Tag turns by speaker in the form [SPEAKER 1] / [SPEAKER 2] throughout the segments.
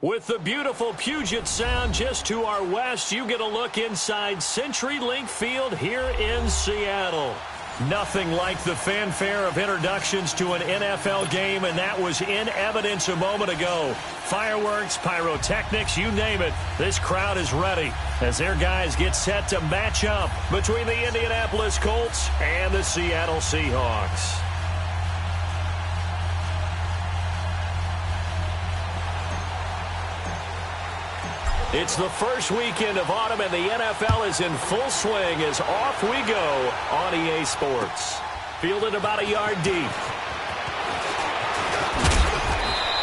[SPEAKER 1] With the beautiful Puget Sound just to our west, you get a look inside CenturyLink Field here in Seattle. Nothing like the fanfare of introductions to an NFL game, and that was in evidence a moment ago. Fireworks, pyrotechnics, you name it. This crowd is ready as their guys get set to match up between the Indianapolis Colts and the Seattle Seahawks. It's the first weekend of autumn, and the NFL is in full swing as off we go on EA Sports. Fielded about a yard deep.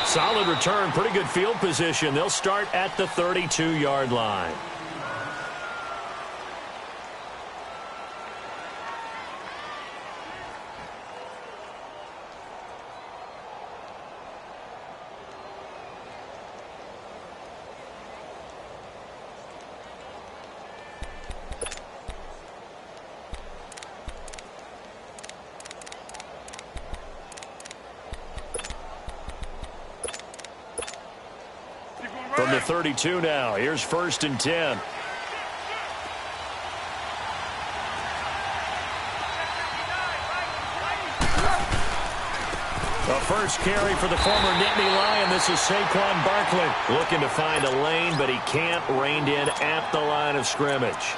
[SPEAKER 1] Solid return, pretty good field position. They'll start at the 32-yard line. From the 32 now, here's 1st and 10. A first carry for the former Nittany Lion. This is Saquon Barkley looking to find a lane, but he can't, reined in at the line of scrimmage.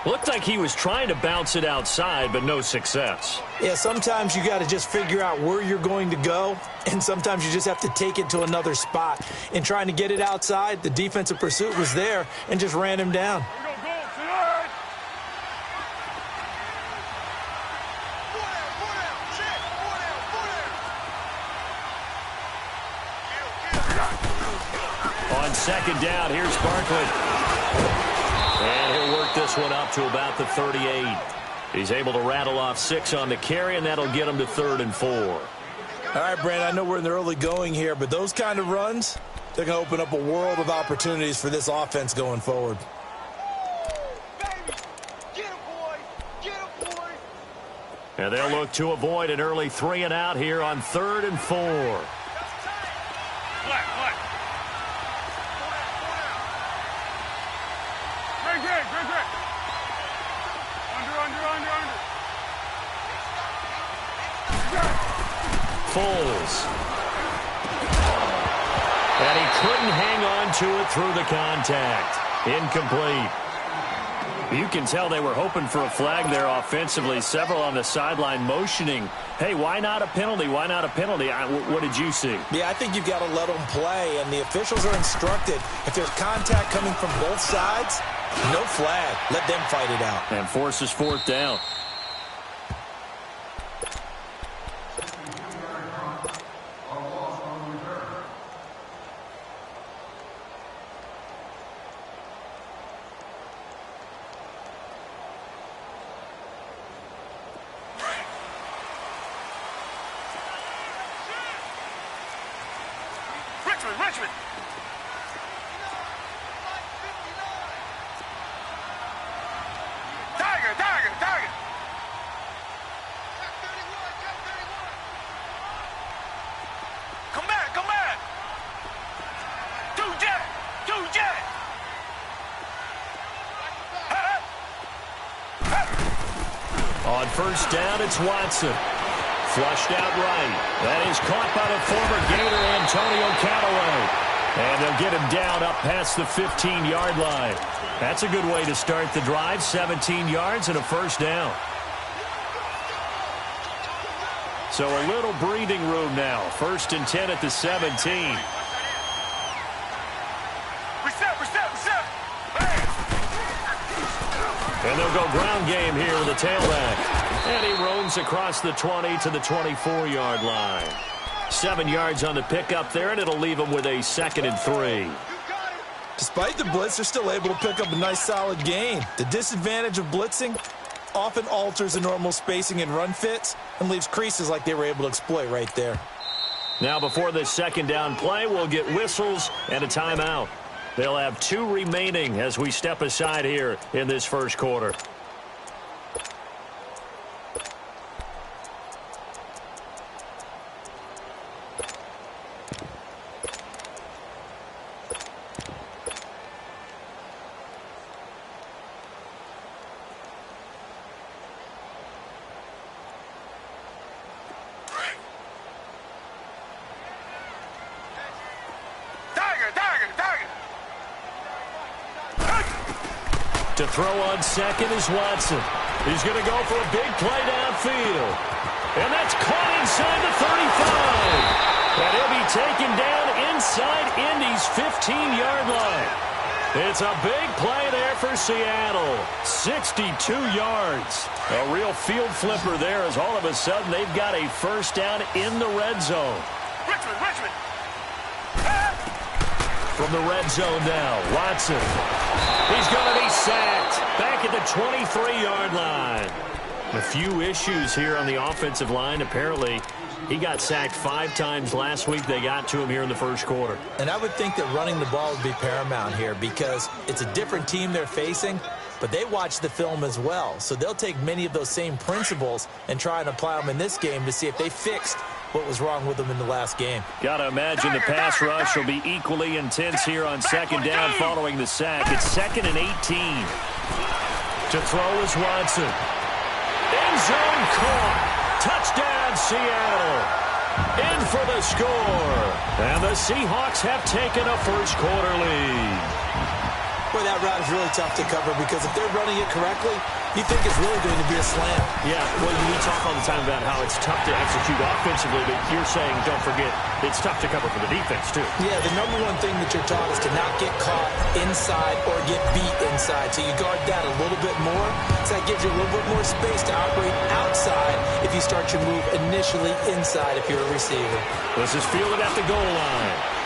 [SPEAKER 1] Looked like he was trying to bounce it outside, but no success.
[SPEAKER 2] Yeah, sometimes you got to just figure out where you're going to go, and sometimes you just have to take it to another spot. In trying to get it outside, the defensive pursuit was there and just ran him down.
[SPEAKER 1] On 2nd down, here's Barkley. And he'll work this one up to about the 38. He's able to rattle off 6 on the carry, and that'll get him to 3rd and 4.
[SPEAKER 2] All right, Brandon, I know we're in the early going here, but those kind of runs, they're going to open up a world of opportunities for this offense going forward.
[SPEAKER 1] And they'll look to avoid an early 3 and out here on 3rd and 4. Foles. And he couldn't hang on to it through the contact. Incomplete. You can tell they were hoping for a flag there offensively. Several on the sideline motioning, hey, why not a penalty? Why not a penalty? What did you see?
[SPEAKER 2] Yeah, I think you've got to let them play, and the officials are instructed if there's contact coming from both sides, no flag. Let them fight it out.
[SPEAKER 1] And forces 4th down.
[SPEAKER 3] Richmond. Tiger. Come back. 2-jet.
[SPEAKER 1] On 1st down, it's Watson. Flushed out right. That is caught by the former Gator Antonio Callaway. And they'll get him down up past the 15-yard line. That's a good way to start the drive. 17 yards and a 1st down. So a little breathing room now. 1st and 10 at the 17.
[SPEAKER 3] Reset.
[SPEAKER 1] And they'll go ground game here with a tailback. And he roams across the 20 to the 24-yard line. 7 yards on the pickup there, and it'll leave him with a 2nd and 3.
[SPEAKER 2] Despite the blitz, they're still able to pick up a nice, solid gain. The disadvantage of blitzing often alters the normal spacing and run fits and leaves creases like they were able to exploit right there.
[SPEAKER 1] Now, before this 2nd down play, we'll get whistles and a timeout. They'll have 2 remaining as we step aside here in this 1st quarter. To throw on second is Watson. He's going to go for a big play downfield. And that's caught inside the 35. And he'll be taken down inside Indy's 15-yard line. It's a big play there for Seattle. 62 yards. A real field flipper there as all of a sudden they've got a first down in the red zone.
[SPEAKER 3] Richmond.
[SPEAKER 1] From the red zone now, Watson. He's going to be sacked back at the 23-yard line. A few issues here on the offensive line. Apparently, he got sacked 5 times last week. They got to him here in the first quarter.
[SPEAKER 2] And I would think that running the ball would be paramount here because it's a different team they're facing, but they watch the film as well. So they'll take many of those same principles and try and apply them in this game to see if they fixed what was wrong with them in the last game.
[SPEAKER 1] Got to imagine the pass rush will be equally intense here on second down following the sack. It's 2nd and 18. To throw is Watson. End zone caught. Touchdown, Seattle. In for the score. And the Seahawks have taken a first quarter lead.
[SPEAKER 2] Boy, that route is really tough to cover because if they're running it correctly, you think it's really going to be a slam.
[SPEAKER 1] Yeah, well, we talk all the time about how it's tough to execute offensively, but you're saying, don't forget, it's tough to cover for the defense, too.
[SPEAKER 2] Yeah, the number one thing that you're taught is to not get caught inside or get beat inside. So you guard that a little bit more. So that gives you a little bit more space to operate outside if you start your move initially inside if you're a receiver.
[SPEAKER 1] This is fielded at the goal line.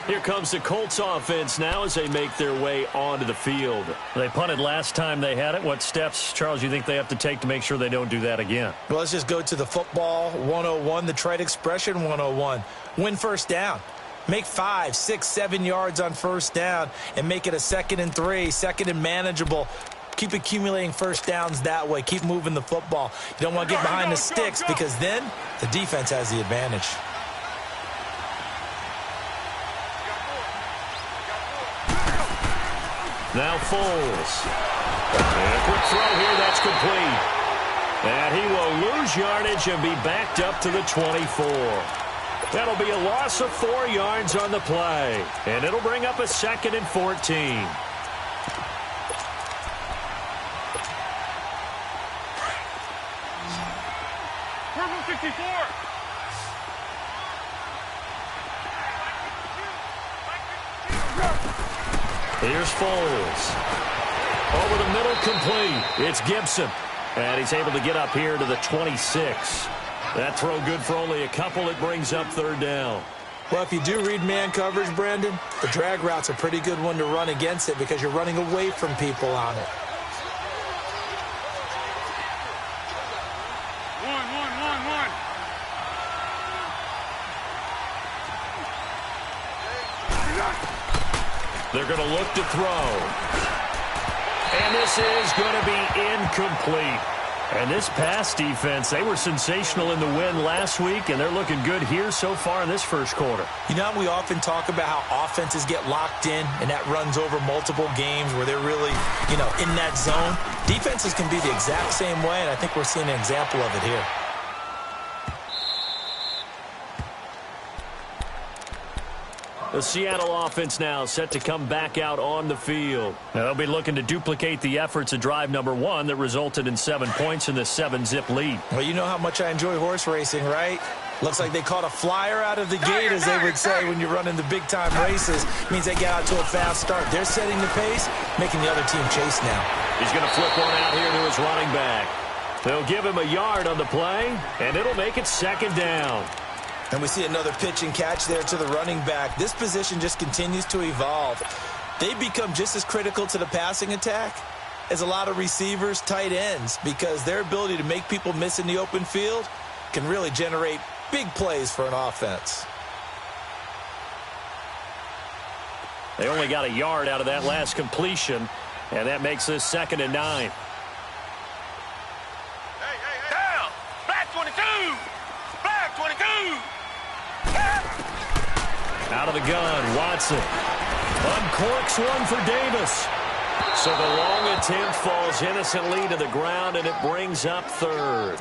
[SPEAKER 1] Here comes the Colts offense now as they make their way onto the field. They punted last time they had it. What steps, Charles, you think they have to take to make sure they don't do that again?
[SPEAKER 2] Well, let's just go to the football 101, the trite expression 101. Win first down. Make 5, 6, 7 yards on first down and make it a 2nd and 3, 2nd and manageable. Keep accumulating first downs that way. Keep moving the football. You don't want to get behind the sticks because then the defense has the advantage.
[SPEAKER 1] Now Foles. And a quick throw here, that's complete. And he will lose yardage and be backed up to the 24. That'll be a loss of 4 yards on the play. And it'll bring up a 2nd and 14.
[SPEAKER 3] Purple 64.
[SPEAKER 1] Here's Foles. Over the middle, complete. It's Gibson. And he's able to get up here to the 26. That throw good for only a couple. It brings up 3rd down.
[SPEAKER 2] Well, if you do read man coverage, Brandon, the drag route's a pretty good one to run against it because you're running away from people on it.
[SPEAKER 3] One.
[SPEAKER 1] They're going to look to throw. And this is going to be incomplete. And this pass defense, they were sensational in the win last week, and they're looking good here so far in this first quarter.
[SPEAKER 2] You know, we often talk about how offenses get locked in, and that runs over multiple games where they're really, in that zone. Defenses can be the exact same way, and I think we're seeing an example of it here.
[SPEAKER 1] The Seattle offense now set to come back out on the field. Now they'll be looking to duplicate the efforts of drive number 1 that resulted in 7 points in the 7-zip lead.
[SPEAKER 2] Well, you know how much I enjoy horse racing, right? Looks like they caught a flyer out of the gate, as they would say when you're running the big-time races. Means they get out to a fast start. They're setting the pace, making the other team chase now.
[SPEAKER 1] He's going to flip one out here to his running back. They'll give him a yard on the play, and it'll make it 2nd down.
[SPEAKER 2] And we see another pitch and catch there to the running back. This position just continues to evolve. They become just as critical to the passing attack as a lot of receivers, tight ends, because their ability to make people miss in the open field can really generate big plays for an offense.
[SPEAKER 1] They only got a yard out of that last completion, and that makes this 2nd and 9.
[SPEAKER 3] Down. Black 22. Black 22.
[SPEAKER 1] Out of the gun, Watson. Uncorks one for Davis. So the long attempt falls innocently to the ground, and it brings up third.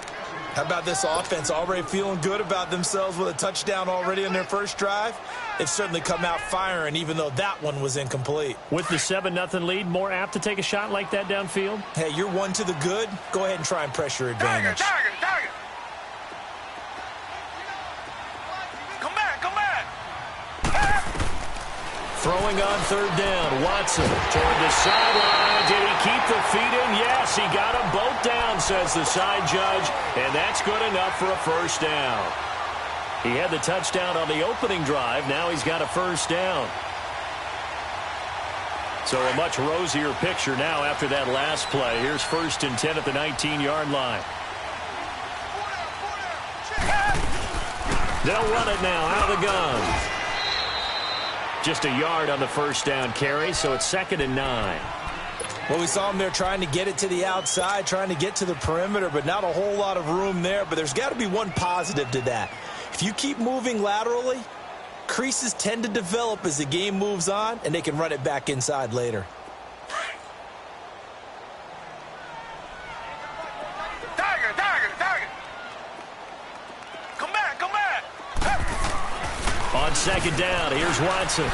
[SPEAKER 2] How about this offense already feeling good about themselves with a touchdown already in their first drive? They've certainly come out firing, even though that one was incomplete.
[SPEAKER 1] With the 7-0 lead, more apt to take a shot like that downfield?
[SPEAKER 2] Hey, you're one to the good. Go ahead and try and press your advantage.
[SPEAKER 3] Target. Come back.
[SPEAKER 1] Throwing on third down, Watson toward the sideline. Did he keep the feet in? Yes, he got them both down, says the side judge, and that's good enough for a first down. He had the touchdown on the opening drive. Now he's got a first down. So a much rosier picture now after that last play. Here's 1st and 10 at the 19-yard line. They'll run it now out of the gun. Just a yard on the first down carry, so it's 2nd and 9.
[SPEAKER 2] Well, we saw him there trying to get it to the outside, trying to get to the perimeter, but not a whole lot of room there. But there's got to be one positive to that. If you keep moving laterally, creases tend to develop as the game moves on, and they can run it back inside later.
[SPEAKER 3] Target. Come back.
[SPEAKER 1] On 2nd down, here's Watson.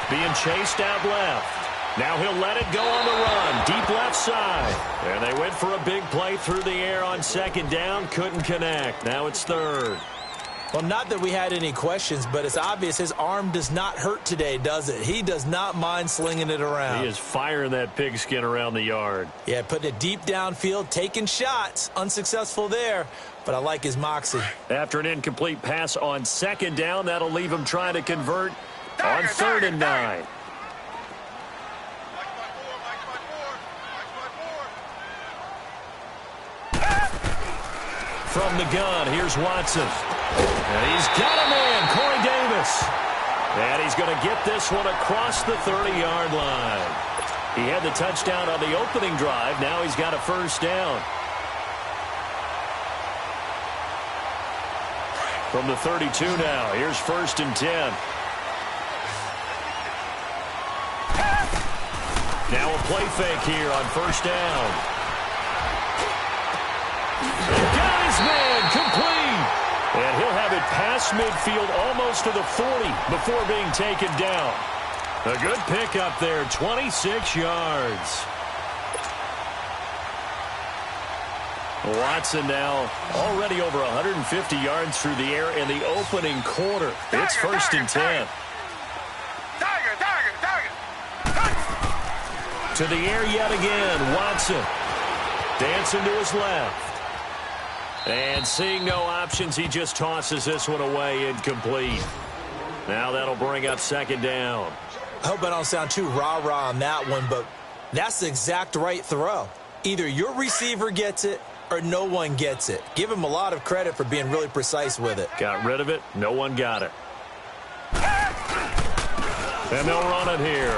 [SPEAKER 1] Being chased out left. Now he'll let it go on the run. Deep left side. And they went for a big play through the air on 2nd down. Couldn't connect. Now it's 3rd.
[SPEAKER 2] Well, not that we had any questions, but it's obvious his arm does not hurt today, does it? He does not mind slinging it around.
[SPEAKER 1] He is firing that pigskin around the yard.
[SPEAKER 2] Yeah, putting it deep downfield, taking shots. Unsuccessful there, but I like his moxie.
[SPEAKER 1] After an incomplete pass on 2nd down, that'll leave him trying to convert on 3rd and 9. From the gun, here's Watson. And he's got a man, Corey Davis. And he's going to get this one across the 30-yard line. He had the touchdown on the opening drive. Now he's got a first down. From the 32 now, here's 1st and 10. Now a play fake here on 1st down. Got his man, complete. And he'll have it past midfield almost to the 40 before being taken down. A good pickup there, 26 yards. Watson now already over 150 yards through the air in the opening quarter. It's 1st and 10. To the air yet again, Watson. Dancing to his left. And seeing no options, he just tosses this one away, incomplete. Now that'll bring up 2nd down.
[SPEAKER 2] I hope I don't sound too rah-rah on that one, but that's the exact right throw. Either your receiver gets it or no one gets it. Give him a lot of credit for being really precise with it.
[SPEAKER 1] Got rid of it. No one got it. And they'll run it here.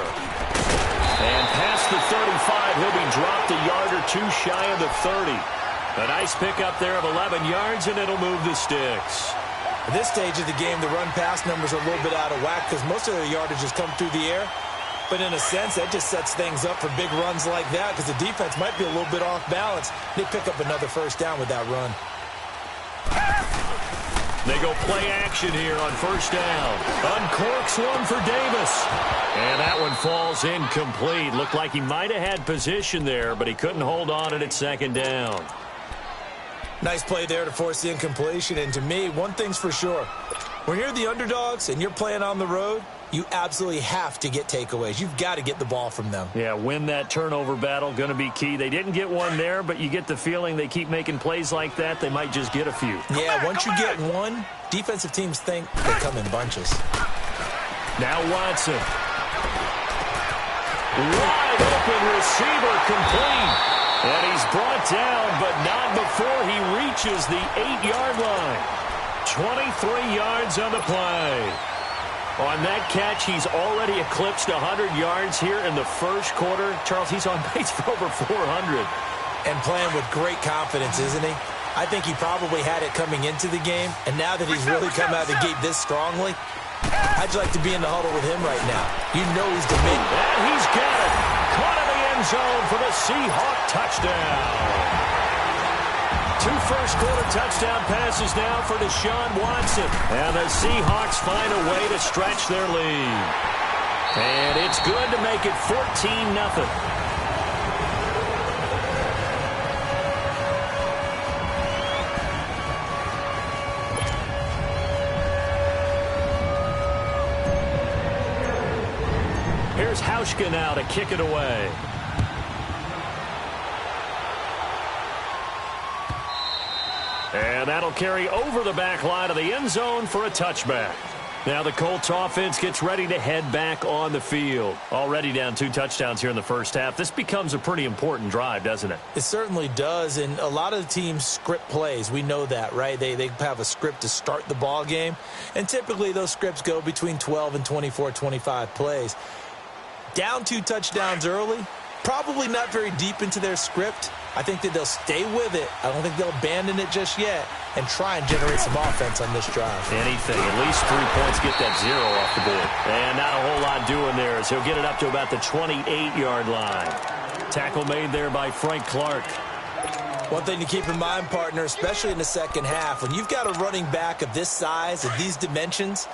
[SPEAKER 1] And past the 35, he'll be dropped a yard or two shy of the 30. A nice pickup there of 11 yards, and it'll move the sticks.
[SPEAKER 2] At this stage of the game, the run-pass numbers are a little bit out of whack because most of their yardage has come through the air. But in a sense, that just sets things up for big runs like that because the defense might be a little bit off balance. They pick up another first down with that run.
[SPEAKER 1] They go play action here on 1st down. Uncorks one for Davis. And that one falls incomplete. Looked like he might have had position there, but he couldn't hold on it at 2nd down.
[SPEAKER 2] Nice play there to force the incompletion. And to me, one thing's for sure. When you're the underdogs and you're playing on the road, you absolutely have to get takeaways. You've got to get the ball from them.
[SPEAKER 1] Yeah, win that turnover battle, going to be key. They didn't get one there, but you get the feeling they keep making plays like that, they might just get a few.
[SPEAKER 2] Yeah, once you get one, defensive teams think they come in bunches.
[SPEAKER 1] Now Watson. Wide open receiver, complete. And he's brought down, but not before he reaches the 8-yard line. 23 yards on the play. On that catch, he's already eclipsed 100 yards here in the first quarter. Charles, he's on pace for over 400.
[SPEAKER 2] And playing with great confidence, isn't he? I think he probably had it coming into the game, and now that he's really come out of the gate this strongly, how'd you like to be in the huddle with him right now? You know he's dominion.
[SPEAKER 1] And he's got it. Caught end zone for the Seahawk touchdown. 2 first-quarter touchdown passes now for Deshaun Watson. And the Seahawks find a way to stretch their lead. And it's good to make it 14-0. Here's Hauschka now to kick it away. And that'll carry over the back line of the end zone for a touchback. Now the Colts offense gets ready to head back on the field. Already down 2 touchdowns here in the first half. This becomes a pretty important drive, doesn't it?
[SPEAKER 2] It certainly does, and a lot of the teams script plays. We know that, right? They have a script to start the ball game, and typically those scripts go between 12 and 24, 25 plays. Down 2 touchdowns early, probably not very deep into their script. I think that they'll stay with it. I don't think they'll abandon it just yet and try and generate some offense on this drive.
[SPEAKER 1] Anything. At least 3 points, get that 0 off the board. And not a whole lot doing there as he'll get it up to about the 28-yard line. Tackle made there by Frank Clark.
[SPEAKER 2] One thing to keep in mind, partner, especially in the second half, when you've got a running back of this size, of these dimensions,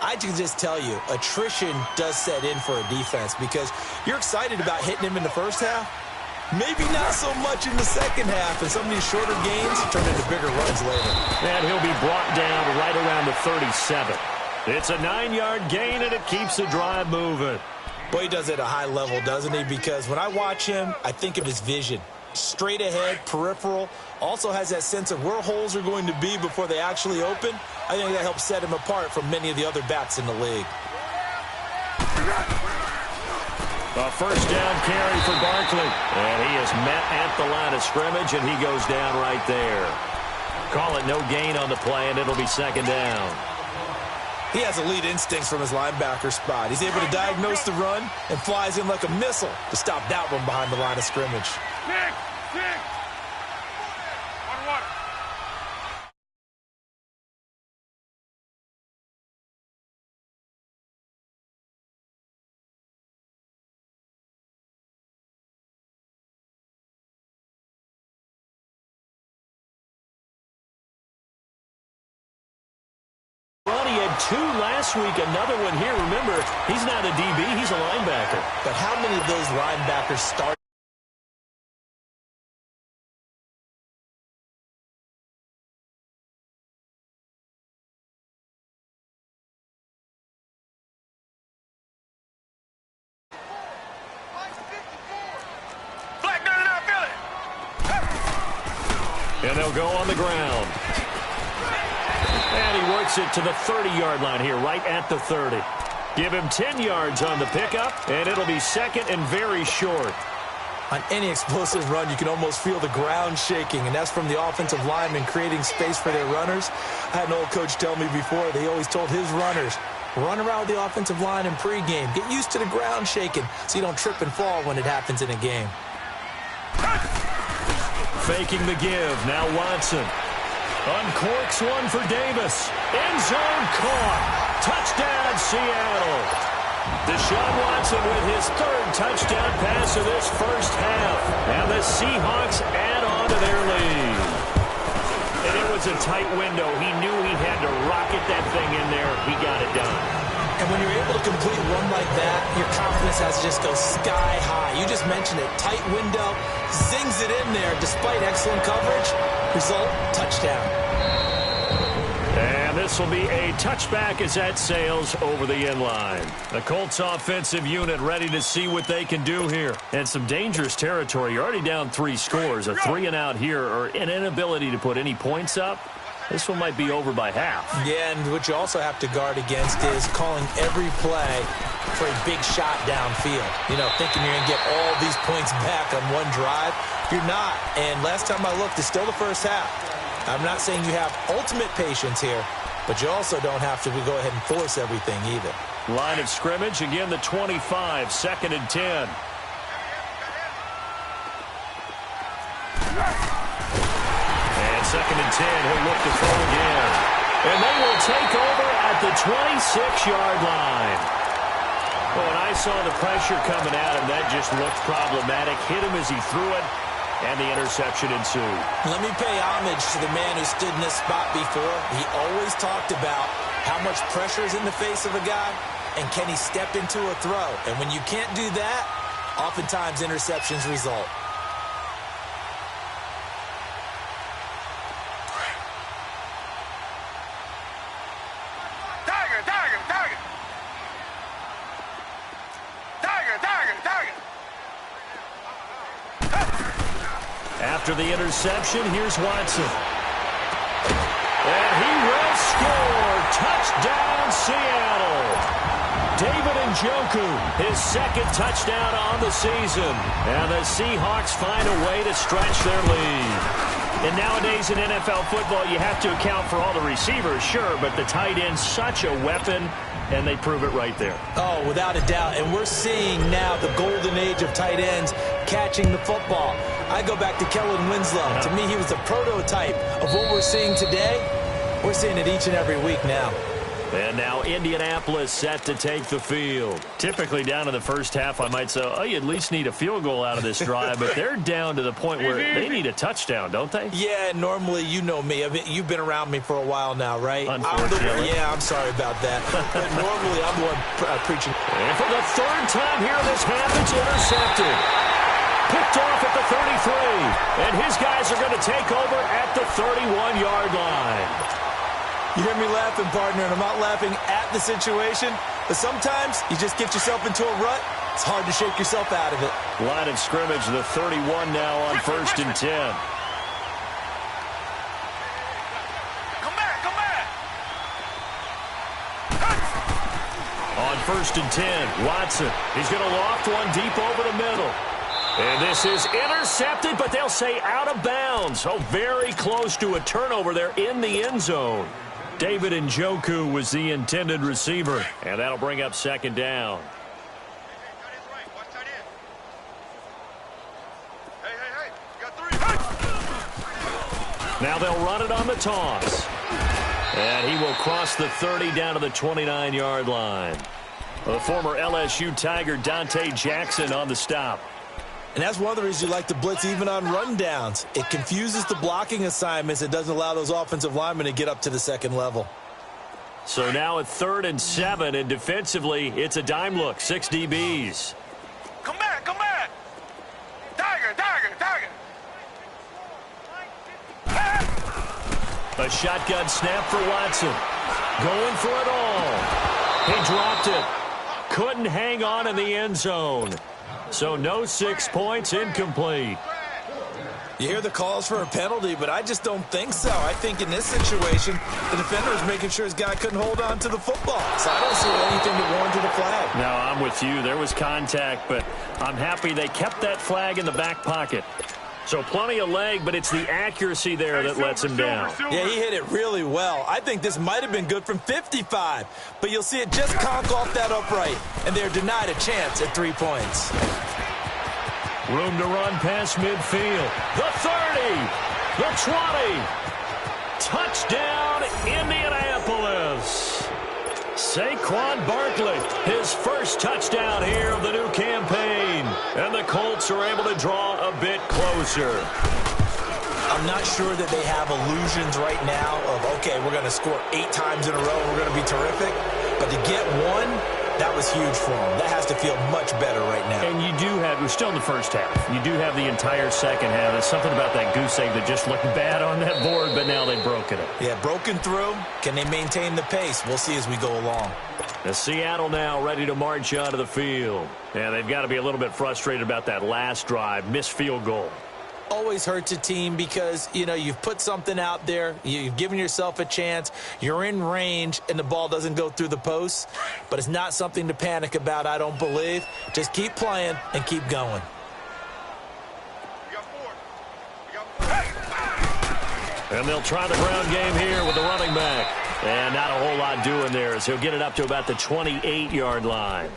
[SPEAKER 2] I can just tell you, attrition does set in for a defense because you're excited about hitting him in the first half. Maybe not so much in the second half, and some of these shorter gains turn into bigger runs later.
[SPEAKER 1] And he'll be brought down right around the 37. It's a 9-yard gain, and it keeps the drive moving.
[SPEAKER 2] Boy, he does it at a high level, doesn't he? Because when I watch him, I think of his vision. Straight ahead, peripheral, also has that sense of where holes are going to be before they actually open. I think that helps set him apart from many of the other backs in the league.
[SPEAKER 1] A first down carry for Barkley. And he is met at the line of scrimmage, and he goes down right there. Call it no gain on the play, and it'll be second down.
[SPEAKER 2] He has elite instincts from his linebacker spot. He's able to diagnose the run and flies in like a missile to stop that one behind the line of scrimmage.
[SPEAKER 3] Six. Water.
[SPEAKER 1] He had 2 last week, another one here. Remember, he's not a DB, he's a linebacker.
[SPEAKER 2] But how many of those linebackers start?
[SPEAKER 1] And they'll go on the ground. And he works it to the 30-yard line here, right at the 30. Give him 10 yards on the pickup, and it'll be second and very short.
[SPEAKER 2] On any explosive run, you can almost feel the ground shaking, and that's from the offensive linemen creating space for their runners. I had an old coach tell me before, they always told his runners, run around with the offensive line in pregame. Get used to the ground shaking so you don't trip and fall when it happens in a game.
[SPEAKER 1] Faking the give. Now Watson. Uncorks one for Davis. End zone caught. Touchdown, Seattle. Deshaun Watson with his 3rd touchdown pass of this first half. And the Seahawks add on to their lead. And it was a tight window. He knew he had to rocket that thing in there. He got it done.
[SPEAKER 2] And when you're able to complete a run like that, your confidence has to just go sky high. You just mentioned it. Tight window, zings it in there despite excellent coverage. Result, touchdown.
[SPEAKER 1] And this will be a touchback as that sails over the end line. The Colts offensive unit ready to see what they can do here. And some dangerous territory. You're already down 3 scores. A 3-and-out here, or an inability to put any points up. This one might be over by half. Yeah, and what you also have to guard against is calling every play for a big shot downfield. You know, thinking you're going to get all these points back on one drive. You're not. And last time I looked, it's still the first half. I'm not saying you have ultimate patience here, but you also don't have to go ahead and force everything either. Line of scrimmage, again, the 25, 2nd and 10. And 2nd and 10, he'll look to throw again. And they will take over at the 26-yard line. Well, when I saw the pressure coming at him, that just looked problematic. Hit him as he threw it, and the interception ensued.
[SPEAKER 2] Let me pay homage to the man who stood in this spot before. He always talked about how much pressure is in the face of a guy, and can he step into a throw. And when you can't do that, oftentimes interceptions result.
[SPEAKER 1] After the interception, here's Watson. And he will score. Touchdown, Seattle. David Njoku, his second touchdown on the season. And the Seahawks find a way to stretch their lead. And nowadays in NFL football, you have to account for all the receivers, sure, but the tight end's such a weapon, and they prove it right there.
[SPEAKER 2] Oh, without a doubt. And we're seeing now the golden age of tight ends catching the football. I go back to Kellen Winslow. To me, he was the prototype of what we're seeing today. We're seeing it each and every week now.
[SPEAKER 1] And now Indianapolis set to take the field. Typically down in the first half, I might say, oh, you at least need a field goal out of this drive, but they're down to the point where they need a touchdoachdown, don't they?
[SPEAKER 2] Yeah, normally, you know me. I mean, you've been around me for a while now, right?
[SPEAKER 1] Unfortunately.
[SPEAKER 2] I'm sorry about that. But normally, I'm the one preaching.
[SPEAKER 1] And for the third time here this half, it's intercepted. Picked off at the 33. And his guys are going to take over at the 31-yard line.
[SPEAKER 2] You hear me laughing, partner, and I'm not laughing at the situation, but sometimes you just get yourself into a rut. It's hard to shake yourself out of it.
[SPEAKER 1] Line of scrimmage, the 31 now on 1st and 10.
[SPEAKER 3] Come back.
[SPEAKER 1] On 1st and 10, Watson. He's going to loft one deep over the middle. And this is intercepted, but they'll say out of bounds. Oh, very close to a turnover there in the end zone. David Njoku was the intended receiver, and that'll bring up 2nd down. Now they'll run it on the toss. And he will cross the 30 down to the 29-yard line. The former LSU Tiger Dante Jackson on the stop.
[SPEAKER 2] And that's one of the reasons you like to blitz even on rundowns. It confuses the blocking assignments. It doesn't allow those offensive linemen to get up to the second level.
[SPEAKER 1] So now at 3rd and 7, and defensively, it's a dime look. 6 DBs.
[SPEAKER 3] Come back. Tiger.
[SPEAKER 1] A shotgun snap for Watson. Going for it all. He dropped it. Couldn't hang on in the end zone. So no 6 points, incomplete.
[SPEAKER 2] You hear the calls for a penalty, but I just don't think so. I think in this situation, the defender was making sure his guy couldn't hold on to the football. So I don't see anything that warranted a flag.
[SPEAKER 1] No, I'm with you. There was contact, but I'm happy they kept that flag in the back pocket. So plenty of leg, but it's the accuracy there that lets him down.
[SPEAKER 2] Yeah, he hit it really well. I think this might have been good from 55, but you'll see it just conk off that upright, and they're denied a chance at 3 points.
[SPEAKER 1] Room to run past midfield. The 30, the 20. Touchdown, Indianapolis. Saquon Barkley, his first touchdown here of the new campaign. And the Colts are able to draw a bit closer.
[SPEAKER 2] I'm not sure that they have illusions right now of, okay, we're going to score 8 times in a row, we're going to be terrific. But to get one, that was huge for them. That has to feel much better right now.
[SPEAKER 1] And you do have, we're still in the first half. You do have the entire second half. There's something about that goose egg that just looked bad on that board, but now they've broken it.
[SPEAKER 2] Yeah, broken through. Can they maintain the pace? We'll see as we go along.
[SPEAKER 1] The Seattle now ready to march onto the field. And they've got to be a little bit frustrated about that last drive, missed field goal.
[SPEAKER 2] Always hurts a team because, you know, you've put something out there, you've given yourself a chance, you're in range, and the ball doesn't go through the posts. But it's not something to panic about, I don't believe. Just keep playing and keep going.
[SPEAKER 1] And they'll try the ground game here with the running back. And not a whole lot doing there as he'll get it up to about the 28-yard line.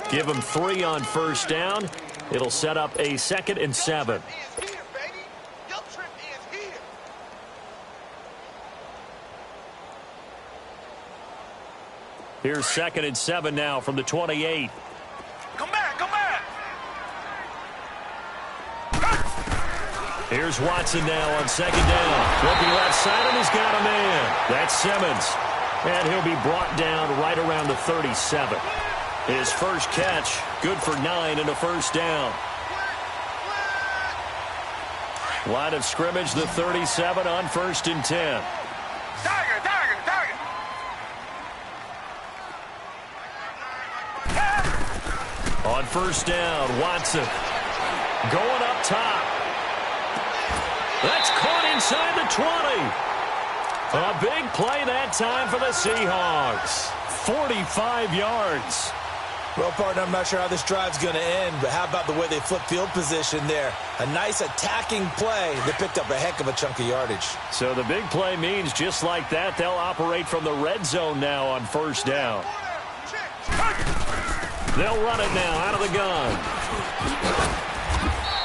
[SPEAKER 1] Give him 3 on first down. It'll set up a 2nd and 7. Here's 2nd and 7 now from the 28. Here's Watson now on second down. Looking left side, and he's got a man. That's Simmons. And he'll be brought down right around the 37. His first catch, good for 9 and a first down. Line of scrimmage, the 37 on 1st and 10.
[SPEAKER 3] Tiger, Tiger, Tiger.
[SPEAKER 1] On 1st down, Watson going up top. That's caught inside the 20. A big play that time for the Seahawks. 45 yards.
[SPEAKER 2] Well, partner, I'm not sure how this drive's going to end, but how about the way they flip field position there? A nice attacking play. They picked up a heck of a chunk of yardage.
[SPEAKER 1] So the big play means just like that, they'll operate from the red zone now on 1st down. They'll run it now out of the gun.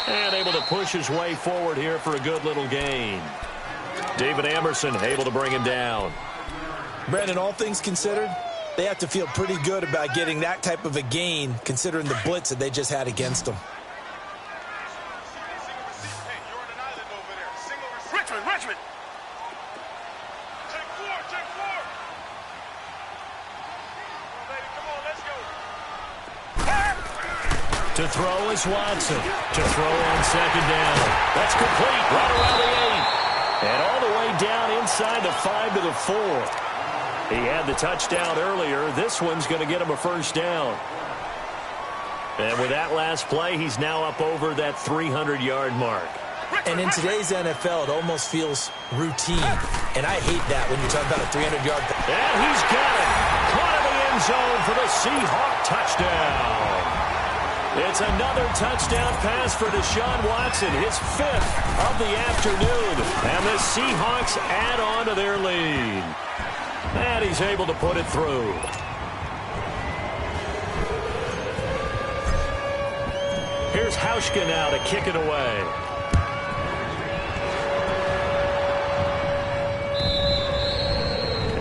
[SPEAKER 1] And able to push his way forward here for a good little gain. David Amerson able to bring him down.
[SPEAKER 2] Brandon, all things considered, they have to feel pretty good about getting that type of a gain, considering the blitz that they just had against them.
[SPEAKER 3] Richmond, Richmond. Check 4, check 4. Come on, let's go.
[SPEAKER 1] To throw is Watson. To throw on second down. That's complete right around the 8. And all the way down inside the 5 to the 4. He had the touchdown earlier. This one's going to get him a first down. And with that last play, he's now up over that 300-yard mark.
[SPEAKER 2] And in today's NFL, it almost feels routine. And I hate that when you're talking about a 300-yard.
[SPEAKER 1] And he's got it. Caught in the end zone for the Seahawk touchdown. It's another touchdown pass for Deshaun Watson, his 5th of the afternoon. And the Seahawks add on to their lead. And he's able to put it through. Here's Hauschka now to kick it away.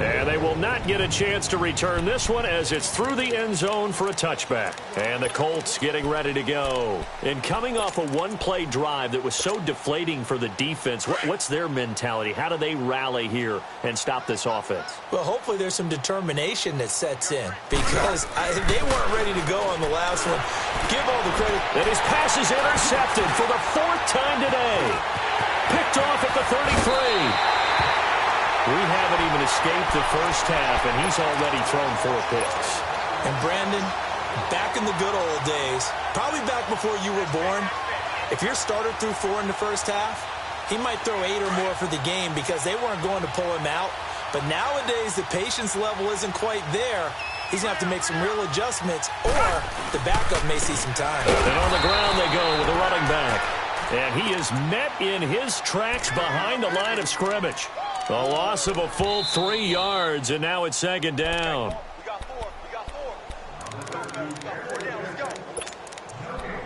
[SPEAKER 1] And they will not get a chance to return this one as it's through the end zone for a touchback. And the Colts getting ready to go. And coming off a one-play drive that was so deflating for the defense, what's their mentality? How do they rally here and stop this offense?
[SPEAKER 2] Well, hopefully there's some determination that sets in because they weren't ready to go on the last one. Give all the credit.
[SPEAKER 1] And his pass is intercepted for the 4th time today. Picked off at the 33. We haven't even escaped the first half, and he's already thrown 4 picks.
[SPEAKER 2] And Brandon, back in the good old days, probably back before you were born, if your starter threw 4 in the first half, he might throw 8 or more for the game because they weren't going to pull him out. But nowadays, the patience level isn't quite there. He's going to have to make some real adjustments, or the backup may see some time.
[SPEAKER 1] And on the ground they go with the running back. And he is met in his tracks behind the line of scrimmage. A loss of a full 3 yards, and now it's second down.
[SPEAKER 3] We got 4. We got 4. We got 4 down. Let's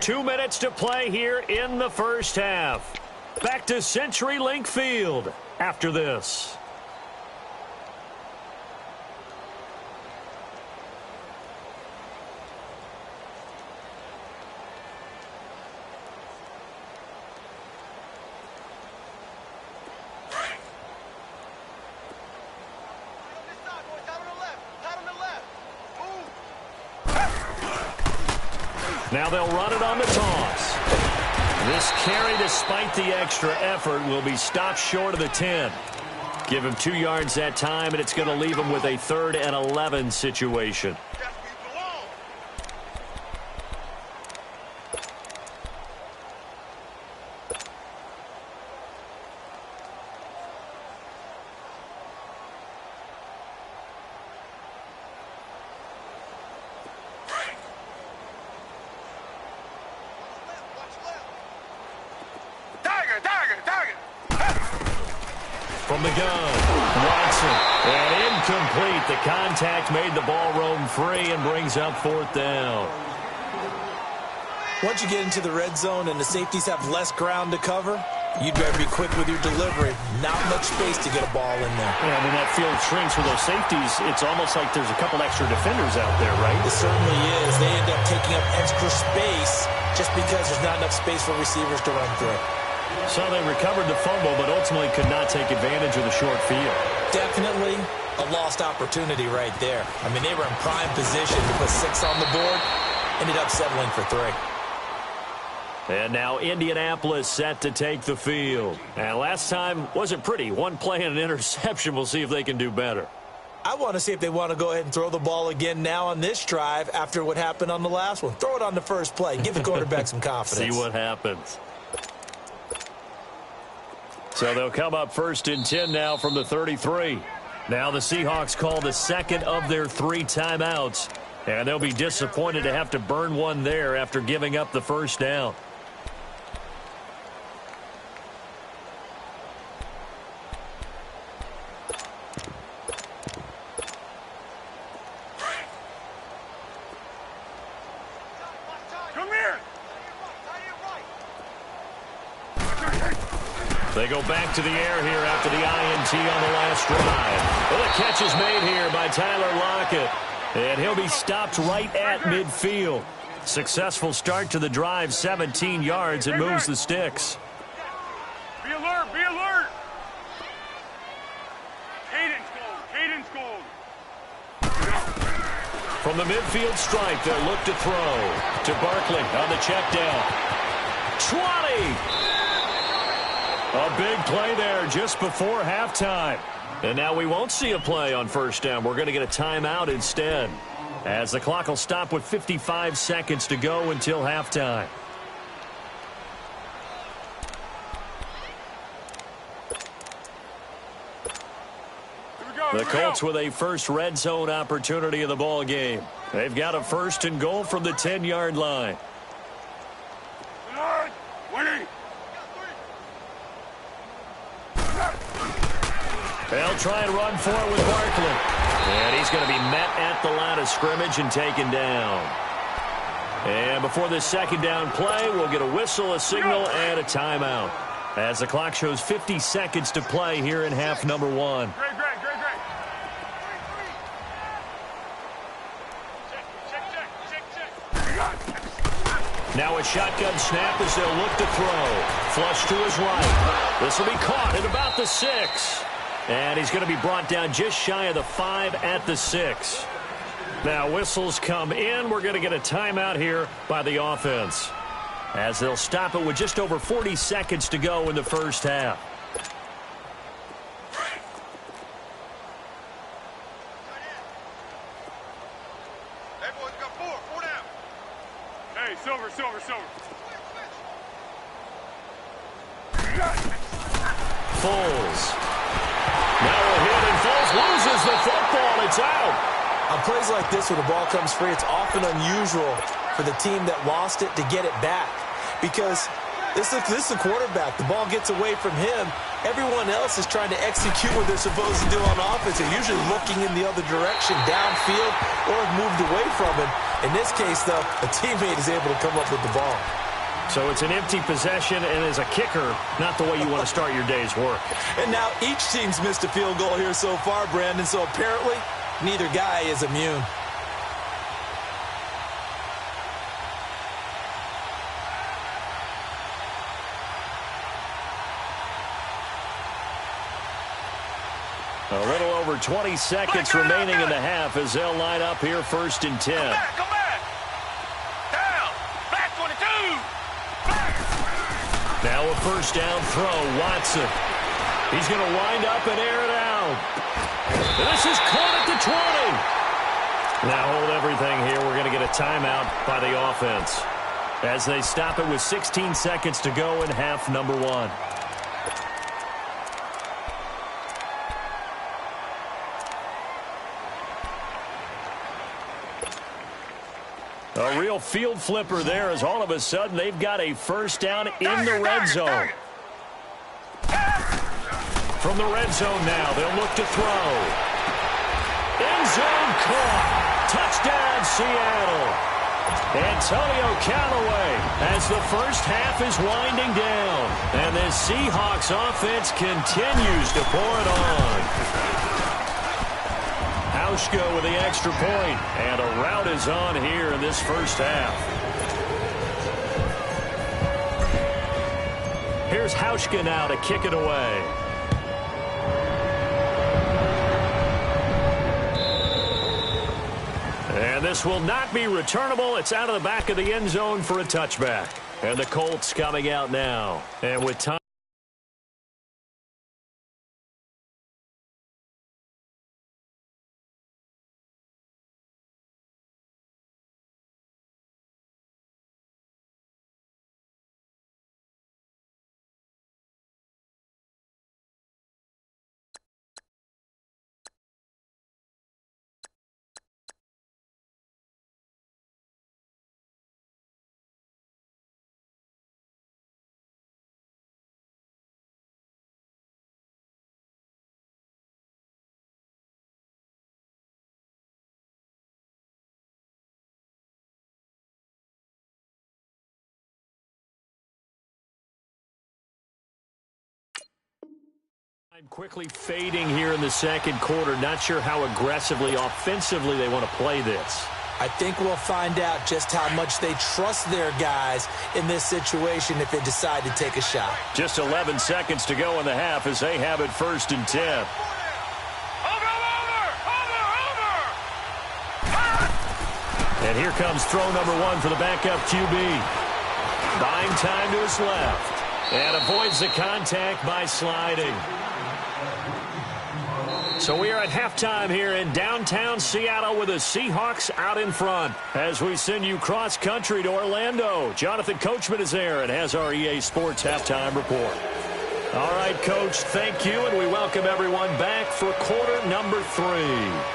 [SPEAKER 3] go.
[SPEAKER 1] 2 minutes to play here in the first half. Back to CenturyLink Field after this. Now they'll run it on the toss. This carry, despite the extra effort, will be stopped short of the 10. Give him 2 yards that time, and it's going to leave him with a 3rd and 11 situation. From the gun, Watson, and incomplete. The contact made the ball roam free and brings up 4th down.
[SPEAKER 2] Once you get into the red zone and the safeties have less ground to cover, you'd better be quick with your delivery. Not much space to get a ball in there.
[SPEAKER 1] Yeah, when that field shrinks for those safeties, it's almost like there's a couple extra defenders out there, right?
[SPEAKER 2] It certainly is. They end up taking up extra space just because there's not enough space for receivers to run through.
[SPEAKER 1] So they recovered the fumble, but ultimately could not take advantage of the short field.
[SPEAKER 2] Definitely a lost opportunity right there. I mean, they were in prime position to put 6 on the board. Ended up settling for 3.
[SPEAKER 1] And now Indianapolis set to take the field. And last time wasn't pretty. One play and an interception. We'll see if they can do better.
[SPEAKER 2] I want to see if they want to go ahead and throw the ball again now on this drive after what happened on the last one. Throw it on the first play. Give the quarterback some confidence.
[SPEAKER 1] See what happens. So they'll come up 1st and 10 now from the 33. Now the Seahawks call the second of their 3 timeouts. And they'll be disappointed to have to burn one there after giving up the first down. They go back to the air here after the INT on the last drive. Well, the catch is made here by Tyler Lockett. And he'll be stopped right at midfield. Successful start to the drive, 17 yards, and moves the sticks.
[SPEAKER 4] Be alert, be alert. Cadence gold.
[SPEAKER 1] From the midfield stripe, they'll look to throw to Barkley on the check down. 20! A big play there just before halftime. And now we won't see a play on first down. We're going to get a timeout instead, as the clock will stop with 55 seconds to go until halftime. The Colts with a first red zone opportunity in the ball game. They've got a 1st and goal from the 10-yard line. They'll try and run for it with Barkley. And he's going to be met at the line of scrimmage and taken down. And before this second down play, we'll get a whistle, a signal, and a timeout, as the clock shows 50 seconds to play here in half number 1. Now a shotgun snap as they'll look to throw. Flush to his right. This will be caught at about the 6. And he's going to be brought down just shy of the 5 at the 6. Now whistles come in. We're going to get a timeout here by the offense, as they'll stop it with just over 40 seconds to go in the first half.
[SPEAKER 3] Everyone's got 4 down.
[SPEAKER 4] Hey, Silver.
[SPEAKER 1] Foles. Now a hit, and Foles loses the football. It's out.
[SPEAKER 2] On plays like this where the ball comes free, it's often unusual for the team that lost it to get it back, because this is the quarterback. The ball gets away from him. Everyone else is trying to execute what they're supposed to do on offense. They're usually looking in the other direction, downfield, or have moved away from him. In this case, though, a teammate is able to come up with the ball.
[SPEAKER 1] So it's an empty possession, and as a kicker, not the way you want to start your day's work.
[SPEAKER 2] And now each team's missed a field goal here so far, Brandon, so apparently neither guy is immune.
[SPEAKER 1] A little over 20 seconds remaining in the half as they'll line up here 1st and 10.
[SPEAKER 4] Come back. Down. Back 22.
[SPEAKER 1] Now a first down throw, Watson. He's going to wind up and air it out. And this is caught at the 20. Now hold everything here. We're going to get a timeout by the offense, as they stop it with 16 seconds to go in half number 1. A real field flipper there, as all of a sudden they've got a first down in the red zone. From the red zone now, they'll look to throw. End zone caught. Touchdown, Seattle. Antonio Callaway, as the first half is winding down, and this Seahawks offense continues to pour it on. Hauschka with the extra point, and a rout is on here in this first half. Here's Hauschka now to kick it away. And this will not be returnable. It's out of the back of the end zone for a touchback. And the Colts coming out now. And with time. Quickly fading here in the second quarter. Not sure how aggressively, offensively they want to play this.
[SPEAKER 2] I think we'll find out just how much they trust their guys in this situation if they decide to take a shot.
[SPEAKER 1] Just 11 seconds to go in the half as they have it 1st and 10. And here comes throw number 1 for the backup QB. Buying time to his left. And avoids the contact by sliding. So we are at halftime here in downtown Seattle with the Seahawks out in front. As we send you cross-country to Orlando, Jonathan Coachman is there and has our EA Sports halftime report. All right, Coach, thank you, and we welcome everyone back for quarter number 3.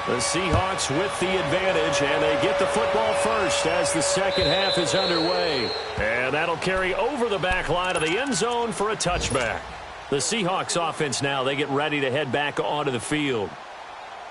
[SPEAKER 1] The Seahawks with the advantage, and they get the football first as the second half is underway. And that'll carry over the back line of the end zone for a touchback. The Seahawks offense now, they get ready to head back onto the field.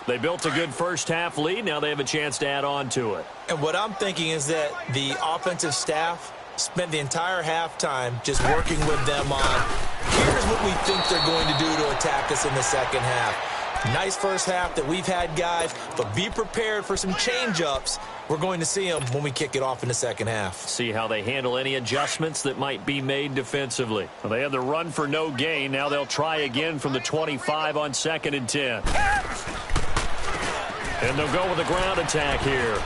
[SPEAKER 1] They built a good first half lead. Now they have a chance to add on to it.
[SPEAKER 2] And what I'm thinking is that the offensive staff spent the entire halftime just working with them on, here's what we think they're going to do to attack us in the second half. Nice first half that we've had, guys, but be prepared for some change-ups. We're going to see them when we kick it off in the second half.
[SPEAKER 1] See how they handle any adjustments that might be made defensively. Well, they had the run for no gain. Now they'll try again from the 25 on 2nd and 10. And they'll go with a ground attack here.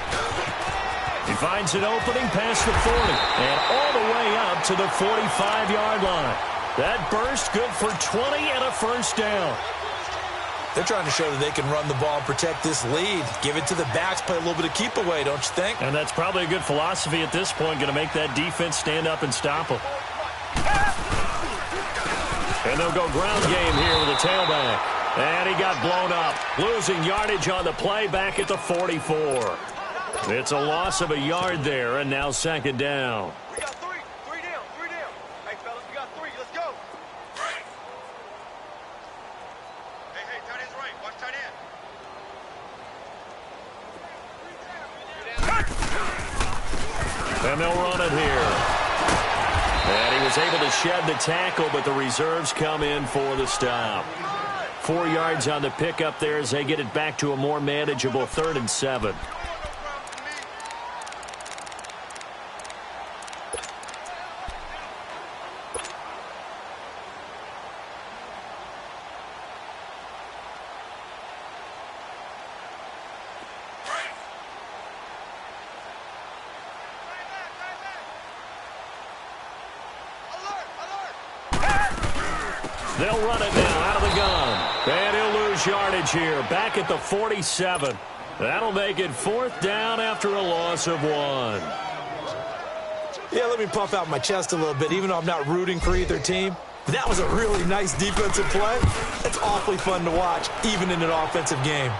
[SPEAKER 1] He finds an opening past the 40 and all the way up to the 45-yard line. That burst good for 20 and a first down.
[SPEAKER 2] They're trying to show that they can run the ball and protect this lead. Give it to the backs, play a little bit of keep away, don't you think?
[SPEAKER 1] And that's probably a good philosophy at this point, going to make that defense stand up and stop them. And they'll go ground game here with a tailback. And he got blown up, losing yardage on the play back at the 44. It's a loss of a yard there, and now second down.
[SPEAKER 3] We got 3. 3 down. 3 down. Hey, fellas, we got 3. Let's go. Hey, tight end's right. Watch tight end.
[SPEAKER 1] And they'll run it here. And he was able to shed the tackle, but the reserves come in for the stop. 4 yards on the pickup there as they get it back to a more manageable 3rd and 7. They'll run it now out of the gun. And he'll lose yardage here. Back at the 47. That'll make it 4th down after a loss of 1.
[SPEAKER 2] Yeah, let me puff out my chest a little bit, even though I'm not rooting for either team. That was a really nice defensive play. It's awfully fun to watch, even in an offensive game.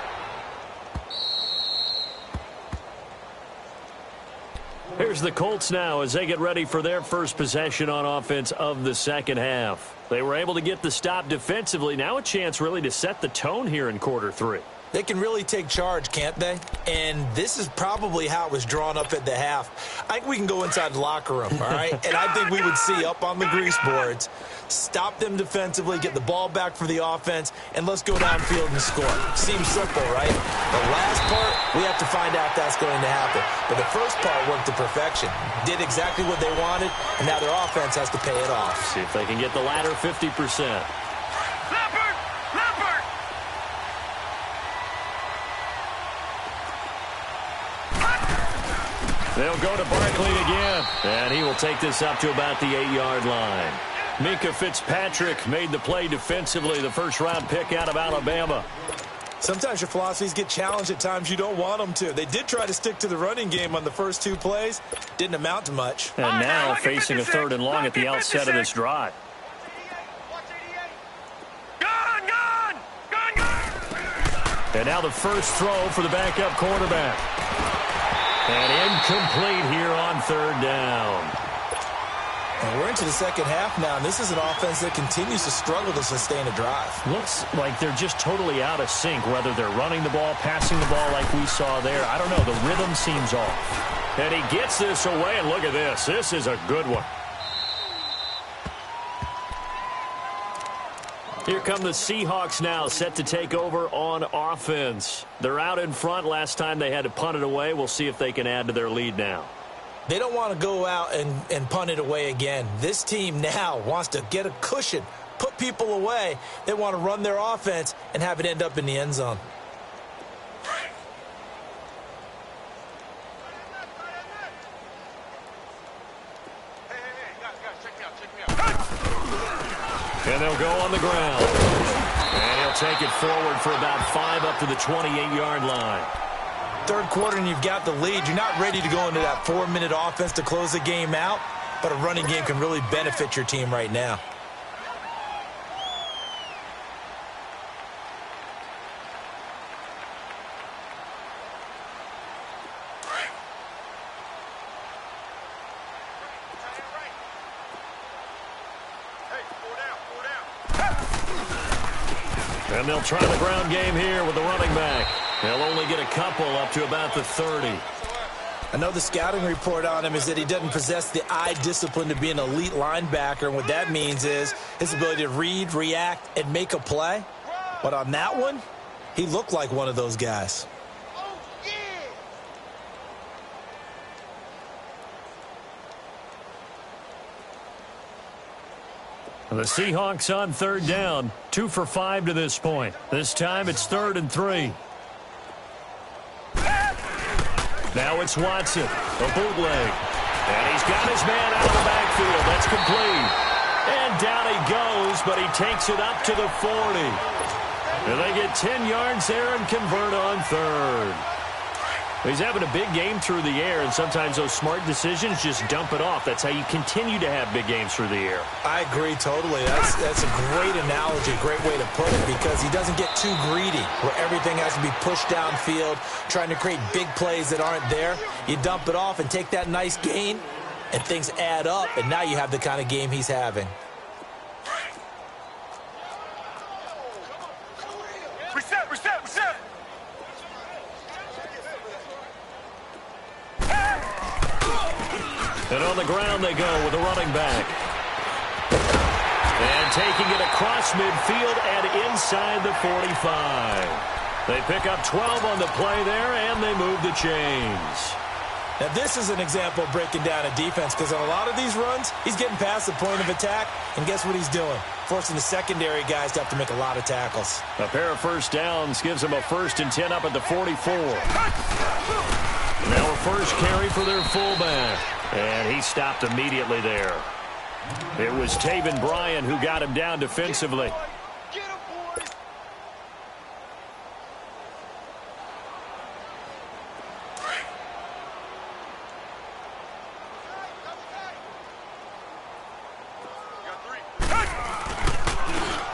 [SPEAKER 1] Here's the Colts now as they get ready for their first possession on offense of the second half. They were able to get the stop defensively. Now a chance really to set the tone here in quarter 3.
[SPEAKER 2] They can really take charge, can't they? And this is probably how it was drawn up at the half. I think we can go inside the locker room, all right? And I think we would see up on the grease boards, stop them defensively, get the ball back for the offense, and let's go downfield and score. Seems simple, right? The last part, we have to find out if that's going to happen. But the first part worked to perfection. Did exactly what they wanted, and now their offense has to pay it off.
[SPEAKER 1] See if they can get the latter 50%. They'll go to Barkley again, and he will take this up to about the 8-yard line. Minkah Fitzpatrick made the play defensively, the first-round pick out of Alabama.
[SPEAKER 2] Sometimes your philosophies get challenged at times you don't want them to. They did try to stick to the running game on the first 2 plays. Didn't amount to much.
[SPEAKER 1] And now facing a 3rd and long at the outset of this drive. And now the first throw for the backup quarterback. And incomplete here on 3rd down.
[SPEAKER 2] And we're into the second half now, and this is an offense that continues to struggle to sustain a drive.
[SPEAKER 1] Looks like they're just totally out of sync, whether they're running the ball, passing the ball like we saw there. I don't know. The rhythm seems off. And he gets this away, and look at this. This is a good one. Here come the Seahawks now, set to take over on offense. They're out in front. Last time they had to punt it away. We'll see if they can add to their lead now.
[SPEAKER 2] They don't want to go out and punt it away again. This team now wants to get a cushion, put people away. They want to run their offense and have it end up in the end zone.
[SPEAKER 1] And they'll go on the ground. And he'll take it forward for about 5 up to the 28-yard line.
[SPEAKER 2] 3rd quarter and you've got the lead. You're not ready to go into that 4-minute offense to close the game out, but a running game can really benefit your team right now.
[SPEAKER 1] And they'll try the ground game here with the running back. They'll only get a couple up to about the 30.
[SPEAKER 2] I know the scouting report on him is that he doesn't possess the eye discipline to be an elite linebacker. And what that means is his ability to read, react, and make a play. But on that one, he looked like one of those guys.
[SPEAKER 1] The Seahawks on 3rd down. 2 for 5 to this point. This time it's 3rd and 3. Now it's Watson, a bootleg. And he's got his man out of the backfield. That's complete. And down he goes, but he takes it up to the 40. And they get 10 yards there and convert on 3rd. He's having a big game through the air, and sometimes those smart decisions just dump it off. That's how you continue to have big games through the air.
[SPEAKER 2] I agree totally. That's a great analogy, great way to put it, because he doesn't get too greedy where everything has to be pushed downfield, trying to create big plays that aren't there. You dump it off and take that nice gain, and things add up, and now you have the kind of game he's having.
[SPEAKER 4] Reset, reset, reset.
[SPEAKER 1] And on the ground they go with the running back. And taking it across midfield and inside the 45. They pick up 12 on the play there, and they move the chains.
[SPEAKER 2] Now, this is an example of breaking down a defense, because on a lot of these runs, he's getting past the point of attack, and guess what he's doing? Forcing the secondary guys to have to make a lot of tackles.
[SPEAKER 1] A pair of first downs gives them a 1st and 10 up at the 44. Now a first carry for their fullback. And he stopped immediately there. It was Taven Bryan who got him down defensively.
[SPEAKER 3] Get him, boys!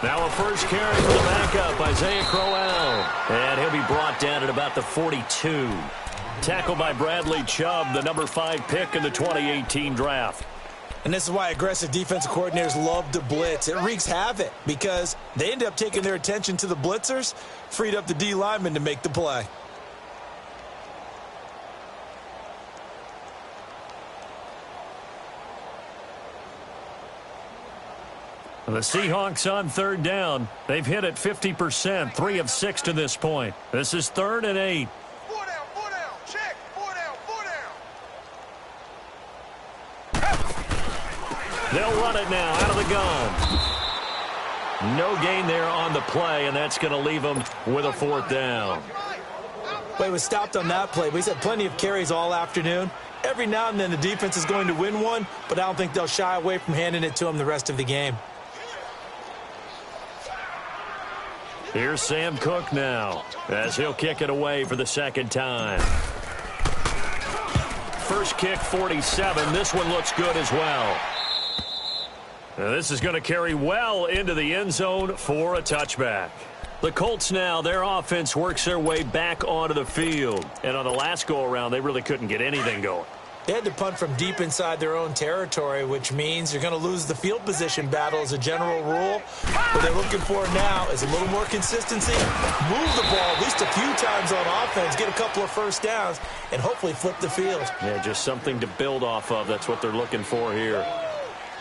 [SPEAKER 1] Now a first carry for the backup, Isaiah Crowell. And he'll be brought down at about the 42. Tackled by Bradley Chubb, the number 5 pick in the 2018 draft.
[SPEAKER 2] And this is why aggressive defensive coordinators love to blitz. It wreaks havoc because they end up taking their attention to the blitzers, freed up the D lineman to make the play.
[SPEAKER 1] The Seahawks on third down. They've hit it 50%, 3 of 6 to this point. This is 3rd and 8.
[SPEAKER 3] 4 down, check, 4 down, 4 down.
[SPEAKER 1] They'll run it now out of the gun. No gain there on the play, and that's going to leave them with a 4th down.
[SPEAKER 2] Well, he was stopped on that play, but he's had plenty of carries all afternoon. Every now and then the defense is going to win one, but I don't think they'll shy away from handing it to him the rest of the game.
[SPEAKER 1] Here's Sam Cook now, as he'll kick it away for the 2nd time. First kick, 47. This one looks good as well. Now, this is going to carry well into the end zone for a touchback. The Colts now, their offense works their way back onto the field. And on the last go-around, they really couldn't get anything going.
[SPEAKER 2] They had to punt from deep inside their own territory, which means you're going to lose the field position battle as a general rule. What they're looking for now is a little more consistency, move the ball at least a few times on offense, get a couple of first downs, and hopefully flip the field.
[SPEAKER 1] Yeah, just something to build off of. That's what they're looking for here.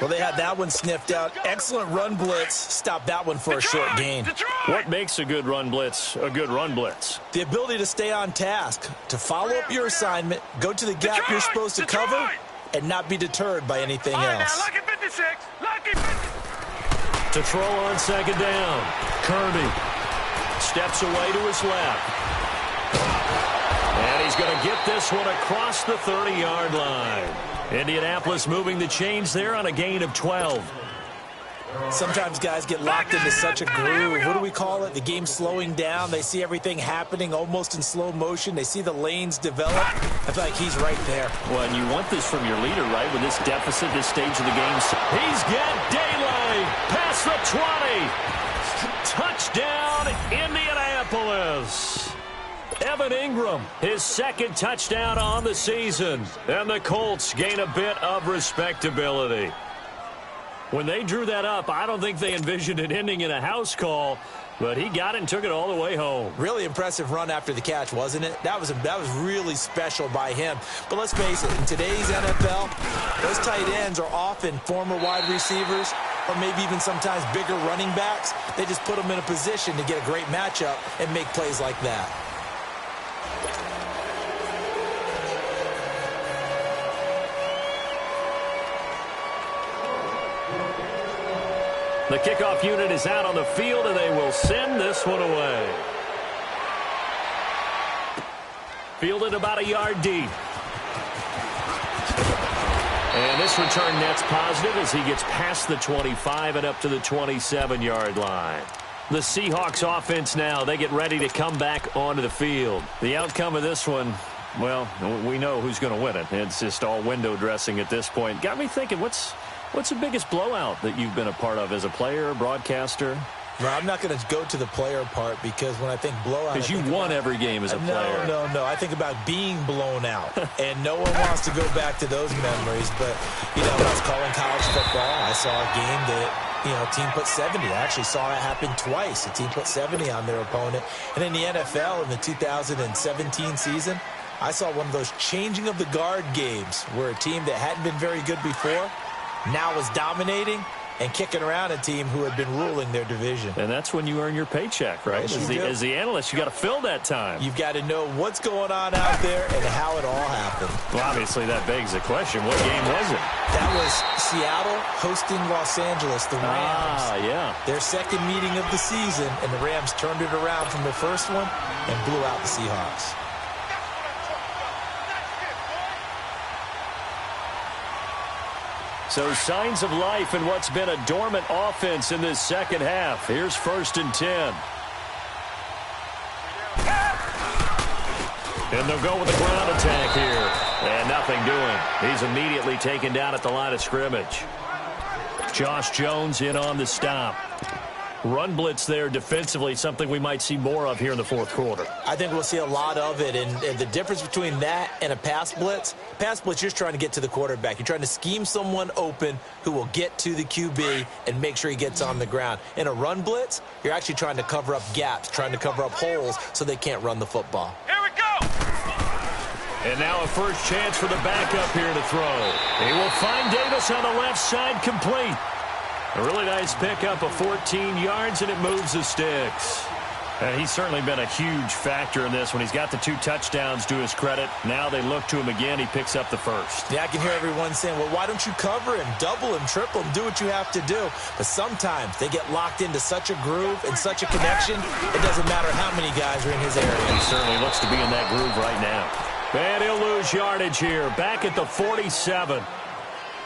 [SPEAKER 2] Well, they had that one sniffed out. Excellent run blitz. Stop that one for a short gain.
[SPEAKER 1] What makes a good run blitz a good run blitz?
[SPEAKER 2] The ability to stay on task, to follow up your assignment, go to the gap you're supposed to cover, and not be deterred by anything else.
[SPEAKER 4] Now, lucky 56. Lucky 56.
[SPEAKER 1] To throw on 2nd down. Kirby steps away to his left. And he's going to get this one across the 30-yard line. Indianapolis moving the chains there on a gain of 12.
[SPEAKER 2] Sometimes guys get locked into such a groove. What do we call it? The game slowing down. They see everything happening almost in slow motion. They see the lanes develop. I feel like he's right there.
[SPEAKER 1] Well, and you want this from your leader, right? With this deficit, this stage of the game. He's got daylight past the 20. Touchdown, Indianapolis. Evan Ingram, his 2nd touchdown on the season. And the Colts gain a bit of respectability. When they drew that up, I don't think they envisioned it ending in a house call, but he got it and took it all the way home.
[SPEAKER 2] Really impressive run after the catch, wasn't it? That was really special by him. But let's face it, in today's NFL, those tight ends are often former wide receivers or maybe even sometimes bigger running backs. They just put them in a position to get a great matchup and make plays like that.
[SPEAKER 1] The kickoff unit is out on the field, and they will send this one away. Fielded about a yard deep. And this return net's positive as he gets past the 25 and up to the 27-yard line. The Seahawks offense now, they get ready to come back onto the field. The outcome of this one, well, we know who's going to win it. It's just all window dressing at this point. Got me thinking, what's the biggest blowout that you've been a part of as a player, broadcaster?
[SPEAKER 2] Well, I'm not going to go to the player part because when I think blowout...
[SPEAKER 1] Because you won every game as a player.
[SPEAKER 2] No. I think about being blown out. And no one wants to go back to those memories. But, when I was calling college football, I saw a game that, a team put 70. I actually saw it happen twice. A team put 70 on their opponent. And in the NFL, in the 2017 season, I saw one of those changing of the guard games where a team that hadn't been very good before now was dominating and kicking around a team who had been ruling their division.
[SPEAKER 1] And that's when you earn your paycheck, right? As the analyst, you got to fill that time.
[SPEAKER 2] You've got to know what's going on out there and how it all happened.
[SPEAKER 1] Well, obviously, that begs the question, what game was it?
[SPEAKER 2] That was Seattle hosting Los Angeles, the Rams.
[SPEAKER 1] Yeah.
[SPEAKER 2] Their second meeting of the season, and the Rams turned it around from their first one and blew out the Seahawks.
[SPEAKER 1] So signs of life in what's been a dormant offense in this second half. Here's 1st and 10. And they'll go with the ground attack here. And nothing doing. He's immediately taken down at the line of scrimmage. Josh Jones in on the stop. Run blitz there defensively, something we might see more of here in the fourth quarter.
[SPEAKER 2] I think we'll see a lot of it, and the difference between that and a pass blitz, you're just trying to get to the quarterback. You're trying to scheme someone open who will get to the QB and make sure he gets on the ground. In a run blitz, you're actually trying to cover up gaps, trying to cover up holes so they can't run the football.
[SPEAKER 4] Here we go!
[SPEAKER 1] And now a first chance for the backup here to throw. He will find Davis on the left side, complete. A really nice pickup of 14 yards, and it moves the sticks. And he's certainly been a huge factor in this when he's got the 2 touchdowns to his credit. Now they look to him again. He picks up the first.
[SPEAKER 2] Yeah, I can hear everyone saying, well, why don't you cover him, double him, triple him, do what you have to do. But sometimes they get locked into such a groove and such a connection, it doesn't matter how many guys are in his area.
[SPEAKER 1] He certainly looks to be in that groove right now. And he'll lose yardage here, back at the 47.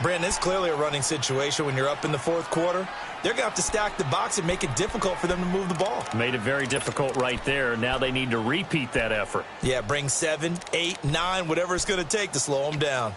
[SPEAKER 2] Brandon, it's clearly a running situation when you're up in the fourth quarter. They're going to have to stack the box and make it difficult for them to move the ball.
[SPEAKER 1] Made it very difficult right there. Now they need to repeat that effort.
[SPEAKER 2] Yeah, bring 7, 8, 9, whatever it's going to take to slow them down.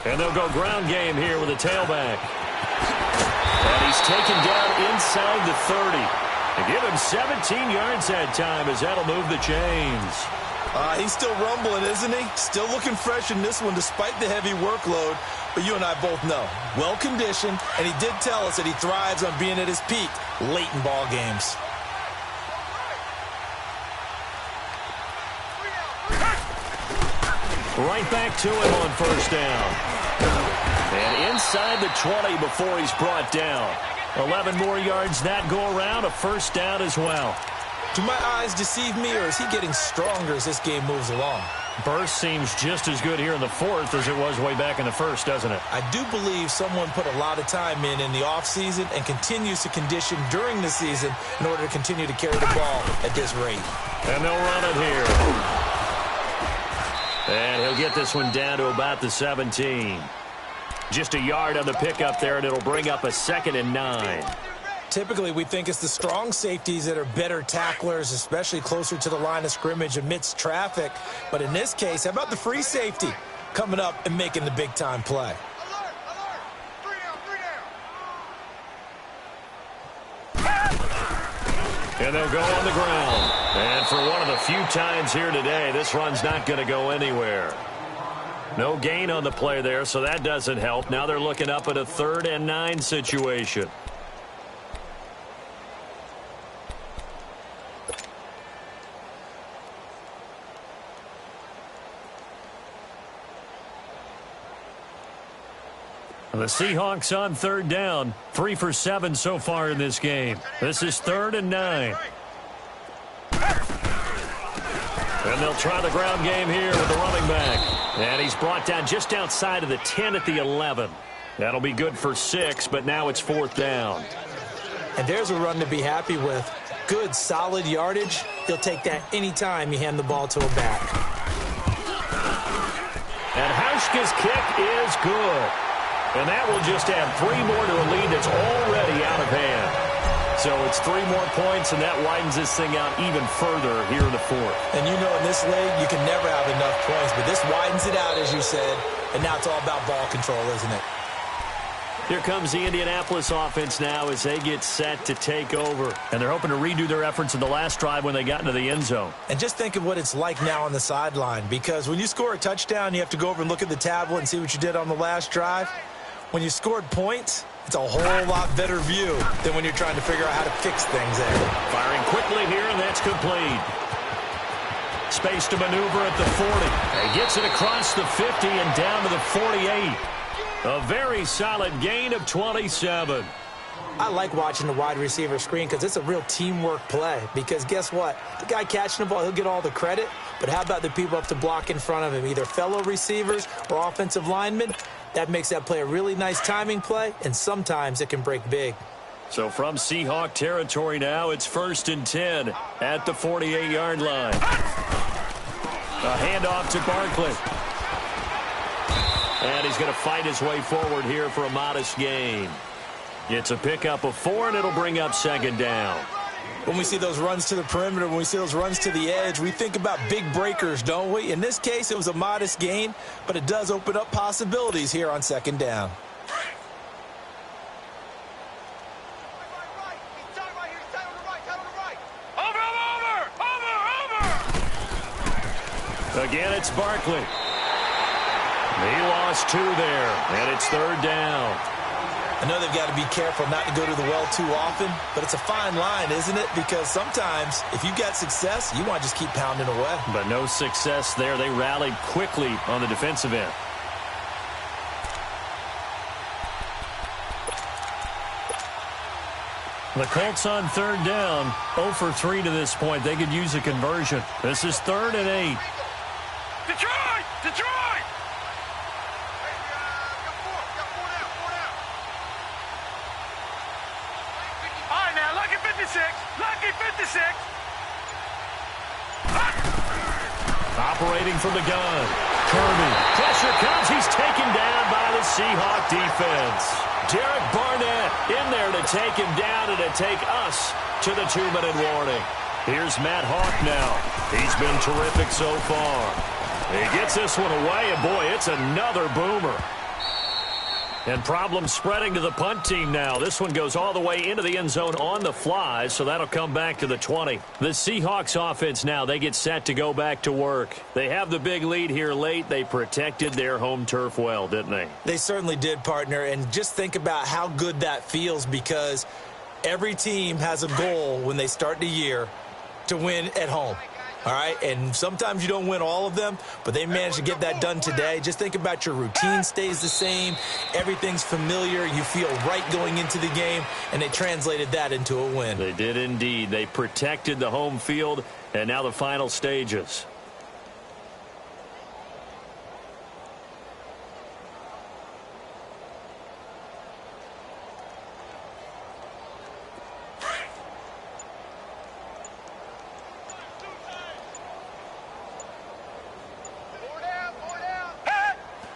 [SPEAKER 1] And they'll go ground game here with a tailback. And he's taken down inside the 30. They give him 17 yards that time as that'll move the chains.
[SPEAKER 2] He's still rumbling, isn't he? Still looking fresh in this one despite the heavy workload. But you and I both know, well-conditioned, and he did tell us that he thrives on being at his peak late in ball games.
[SPEAKER 1] Right back to him on first down. And inside the 20 before he's brought down. 11 more yards that go around, a first down as well.
[SPEAKER 2] Do my eyes deceive me, or is he getting stronger as this game moves along?
[SPEAKER 1] Burst seems just as good here in the fourth as it was way back in the first, doesn't it?
[SPEAKER 2] I do believe someone put a lot of time in the offseason and continues to condition during the season in order to continue to carry the ball at this rate.
[SPEAKER 1] And they'll run it here. And he'll get this one down to about the 17. Just a yard on the pickup there, and it'll bring up a 2nd and 9.
[SPEAKER 2] Typically, we think it's the strong safeties that are better tacklers, especially closer to the line of scrimmage amidst traffic. But in this case, how about the free safety coming up and making the big-time play?
[SPEAKER 1] And they'll go on the ground. And for one of the few times here today, this run's not going to go anywhere. No gain on the play there, so that doesn't help. Now they're looking up at a 3rd and 9 situation. The Seahawks on 3rd down. 3 for 7 so far in this game. This is 3rd and 9. And they'll try the ground game here with the running back. And he's brought down just outside of the 10 at the 11. That'll be good for 6, but now it's 4th down.
[SPEAKER 2] And there's a run to be happy with. Good, solid yardage. He'll take that anytime you hand the ball to a back.
[SPEAKER 1] And Hauschka's kick is good. And that will just add 3 more to a lead that's already out of hand. So it's 3 more points, and that widens this thing out even further here in the 4th.
[SPEAKER 2] And you know in this league, you can never have enough points, but this widens it out, as you said, and now it's all about ball control, isn't it?
[SPEAKER 1] Here comes the Indianapolis offense now as they get set to take over. And they're hoping to redo their efforts in the last drive when they got into the end zone.
[SPEAKER 2] And just think of what it's like now on the sideline, because when you score a touchdown, you have to go over and look at the tablet and see what you did on the last drive. When you scored points, it's a whole lot better view than when you're trying to figure out how to fix things there.
[SPEAKER 1] Firing quickly here, and that's complete. Space to maneuver at the 40. He gets it across the 50 and down to the 48. A very solid gain of 27.
[SPEAKER 2] I like watching the wide receiver screen because it's a real teamwork play. Because guess what? The guy catching the ball, he'll get all the credit. But how about the people up to block in front of him, either fellow receivers or offensive linemen? That makes that play a really nice timing play, and sometimes it can break big.
[SPEAKER 1] So from Seahawk territory now, it's 1st and 10 at the 48-yard line. A handoff to Barkley. And he's going to fight his way forward here for a modest gain. It's a pickup of 4, and it'll bring up second down.
[SPEAKER 2] When we see those runs to the perimeter, when we see those runs to the edge, we think about big breakers, don't we? In this case, it was a modest gain, but it does open up possibilities here on second down.
[SPEAKER 1] Again, it's Barkley. He lost 2 there, and it's third down.
[SPEAKER 2] I know they've got to be careful not to go to the well too often, but it's a fine line, isn't it? Because sometimes, if you've got success, you want to just keep pounding away.
[SPEAKER 1] But no success there. They rallied quickly on the defensive end. The Colts on third down, 0 for 3 to this point. They could use a conversion. This is 3rd and 8.
[SPEAKER 4] Detroit! Detroit! All right, now, lucky 56. Lucky 56.
[SPEAKER 1] Operating from the gun. Kirby. Pressure comes. He's taken down by the Seahawk defense. Derek Barnett in there to take him down and to take us to the 2-minute warning. Here's Matt Hawk now. He's been terrific so far. He gets this one away, and boy, it's another boomer. And problems spreading to the punt team now. This one goes all the way into the end zone on the fly, so that'll come back to the 20. The Seahawks offense now, they get set to go back to work. They have the big lead here late. They protected their home turf well, didn't they?
[SPEAKER 2] They certainly did, partner, and just think about how good that feels, because every team has a goal when they start the year to win at home. All right, and sometimes you don't win all of them, but they managed to get that done today. Just think about your routine stays the same. Everything's familiar. You feel right going into the game, and they translated that into a win.
[SPEAKER 1] They did indeed. They protected the home field, and now the final stages.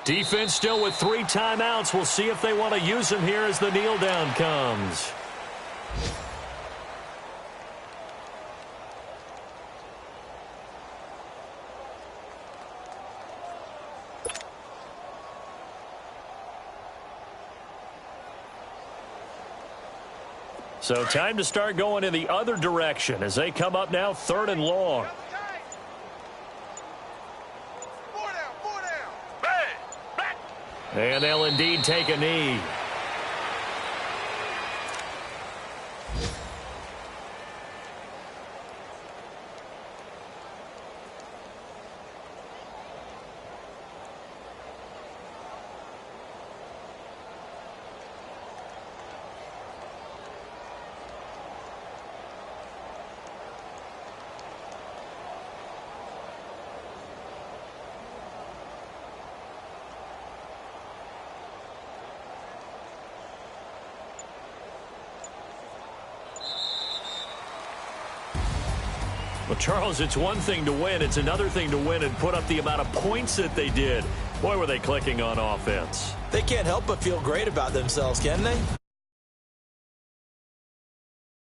[SPEAKER 1] Defense still with 3 timeouts. We'll see if they want to use them here as the kneel down comes. So time to start going in the other direction as they come up now 3rd and long. And they'll indeed take a knee. Well, Charles, it's one thing to win. It's another thing to win and put up the amount of points that they did. Boy, were they clicking on offense.
[SPEAKER 2] They can't help but feel great about themselves, can they?